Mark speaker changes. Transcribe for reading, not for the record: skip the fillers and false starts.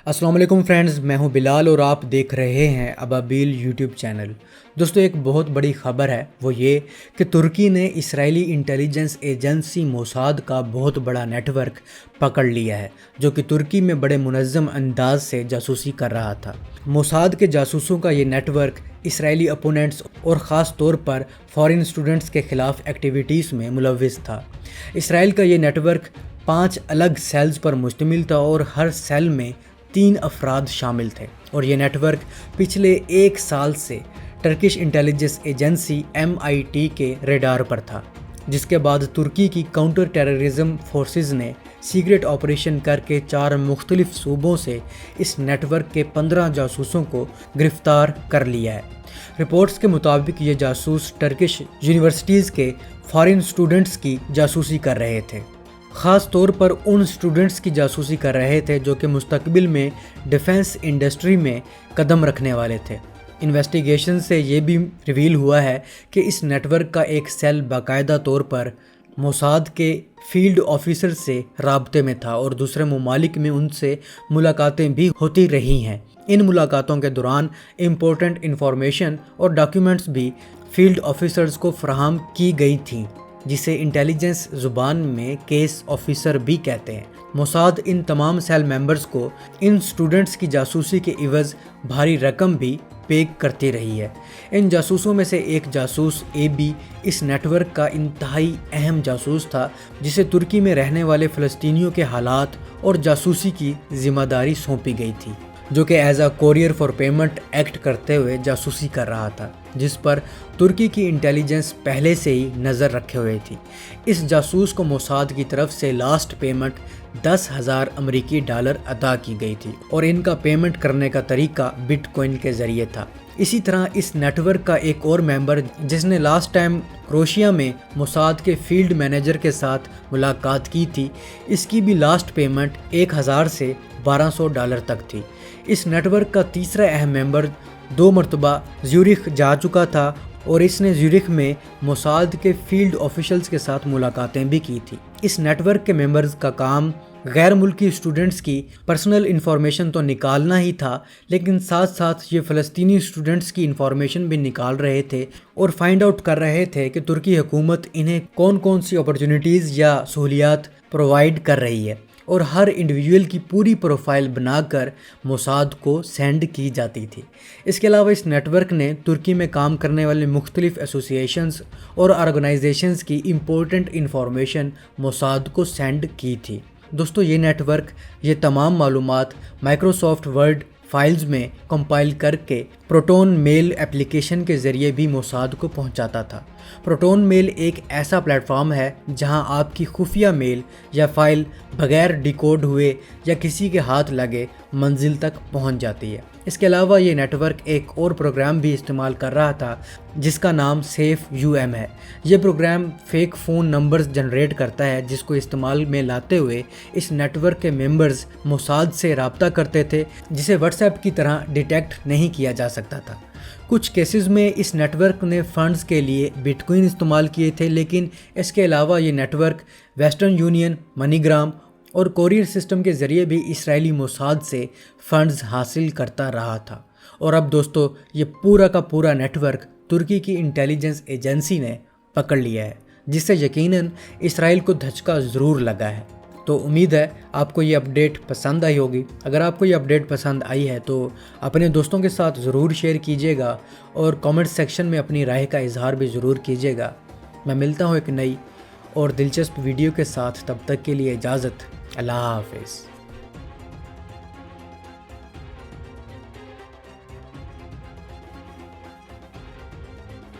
Speaker 1: السلام علیکم فرینڈز، میں ہوں بلال اور آپ دیکھ رہے ہیں ابابیل یوٹیوب چینل۔ دوستو ایک بہت بڑی خبر ہے، وہ یہ کہ ترکی نے اسرائیلی انٹیلیجنس ایجنسی موساد کا بہت بڑا نیٹ ورک پکڑ لیا ہے، جو کہ ترکی میں بڑے منظم انداز سے جاسوسی کر رہا تھا۔ موساد کے جاسوسوں کا یہ نیٹ ورک اسرائیلی اپوننٹس اور خاص طور پر فارن اسٹوڈنٹس کے خلاف ایکٹیویٹیز میں ملوث تھا۔ اسرائیل کا یہ نیٹ ورک 5 الگ سیلز پر مشتمل تھا اور ہر سیل میں 3 افراد شامل تھے، اور یہ نیٹ ورک پچھلے 1 سال سے ٹرکش انٹیلیجنس ایجنسی MIT کے ریڈار پر تھا، جس کے بعد ترکی کی کاؤنٹر ٹیررزم فورسز نے سیکرٹ آپریشن کر کے 4 مختلف صوبوں سے اس نیٹ ورک کے 15 جاسوسوں کو گرفتار کر لیا ہے۔ رپورٹس کے مطابق یہ جاسوس ٹرکش یونیورسٹیز کے فارن اسٹوڈنٹس کی جاسوسی کر رہے تھے، خاص طور پر ان اسٹوڈنٹس کی جاسوسی کر رہے تھے جو کہ مستقبل میں ڈیفنس انڈسٹری میں قدم رکھنے والے تھے۔ انویسٹیگیشن سے یہ بھی ریویل ہوا ہے کہ اس نیٹ ورک کا ایک سیل باقاعدہ طور پر موساد کے فیلڈ آفیسر سے رابطے میں تھا اور دوسرے ممالک میں ان سے ملاقاتیں بھی ہوتی رہی ہیں۔ ان ملاقاتوں کے دوران امپورٹنٹ انفارمیشن اور ڈاکیومنٹس بھی فیلڈ آفیسرز کو فراہم کی گئی تھیں، جسے انٹیلیجنس زبان میں کیس آفیسر بھی کہتے ہیں۔ موساد ان تمام سیل ممبرز کو ان سٹوڈنٹس کی جاسوسی کے عوض بھاری رقم بھی پے کرتی رہی ہے۔ ان جاسوسوں میں سے ایک جاسوس AB اس نیٹ ورک کا انتہائی اہم جاسوس تھا، جسے ترکی میں رہنے والے فلسطینیوں کے حالات اور جاسوسی کی ذمہ داری سونپی گئی تھی، جو کہ as a courier for payment act کرتے ہوئے جاسوسی کر رہا تھا، جس پر ترکی کی انٹیلیجنس پہلے سے ہی نظر رکھے ہوئے تھی۔ اس جاسوس کو موساد کی طرف سے لاسٹ پیمنٹ $10,000 امریکی ادا کی گئی تھی، اور ان کا پیمنٹ کرنے کا طریقہ بٹ کوائن کے ذریعے تھا۔ اسی طرح اس نیٹ ورک کا ایک اور ممبر جس نے لاسٹ ٹائم کروشیا میں موساد کے فیلڈ مینیجر کے ساتھ ملاقات کی تھی، اس کی بھی لاسٹ پیمنٹ $1,000 سے $1,200 تک تھی۔ اس نیٹ ورک کا تیسرا اہم ممبر 2 مرتبہ زیورخ جا چکا تھا، اور اس نے زیورخ میں موساد کے فیلڈ آفیشلز کے ساتھ ملاقاتیں بھی کی تھی۔ اس نیٹ ورک کے ممبرز کا کام غیر ملکی اسٹوڈنٹس کی پرسنل انفارمیشن تو نکالنا ہی تھا، لیکن ساتھ ساتھ یہ فلسطینی اسٹوڈنٹس کی انفارمیشن بھی نکال رہے تھے اور فائنڈ آؤٹ کر رہے تھے کہ ترکی حکومت انہیں کون کون سی اپرچونیٹیز یا سہولیات پرووائڈ کر رہی ہے، اور ہر انڈیویجول کی پوری پروفائل بنا کر موساد کو سینڈ کی جاتی تھی۔ اس کے علاوہ اس نیٹ ورک نے ترکی میں کام کرنے والے مختلف ایسوسیشنز اور آرگنائزیشنز کی امپورٹنٹ انفارمیشن موساد کو سینڈ کی تھی۔ دوستو یہ نیٹ ورک یہ تمام معلومات مائکروسافٹ ورڈ فائلز میں کمپائل کر کے پروٹون میل ایپلیکیشن کے ذریعے بھی موساد کو پہنچاتا تھا۔ پروٹون میل ایک ایسا پلیٹ فارم ہے جہاں آپ کی خفیہ میل یا فائل بغیر ڈیکوڈ ہوئے یا کسی کے ہاتھ لگے منزل تک پہنچ جاتی ہے۔ اس کے علاوہ یہ نیٹ ورک ایک اور پروگرام بھی استعمال کر رہا تھا جس کا نام SafeUM ہے۔ یہ program fake phone numbers generate کرتا ہے، جس کو استعمال میں لاتے ہوئے اس نیٹ ورک کے ممبرز موساد سے رابطہ کرتے تھے، جسے واٹس ایپ کی طرح ڈیٹیکٹ نہیں کیا جا سکتا تھا۔ کچھ کیسز میں اس نیٹ ورک نے فنڈز کے لیے بٹ کوائن استعمال کیے تھے، لیکن اس کے علاوہ یہ نیٹ ورک ویسٹرن یونین، منی گرام اور کوریئر سسٹم کے ذریعے بھی اسرائیلی موساد سے فنڈز حاصل کرتا رہا تھا۔ اور اب دوستو یہ پورا کا پورا نیٹ ورک ترکی کی انٹیلیجنس ایجنسی نے پکڑ لیا ہے، جس سے یقیناً اسرائیل کو دھچکا ضرور لگا ہے۔ تو امید ہے آپ کو یہ اپڈیٹ پسند آئی ہوگی۔ اگر آپ کو یہ اپڈیٹ پسند آئی ہے تو اپنے دوستوں کے ساتھ ضرور شیئر کیجیے گا، اور کامنٹ سیکشن میں اپنی رائے کا اظہار بھی ضرور کیجیے گا۔ میں ملتا ہوں ایک نئی اور دلچسپ ویڈیو کے ساتھ، تب تک کے لیے اجازت۔ اللہ حافظ۔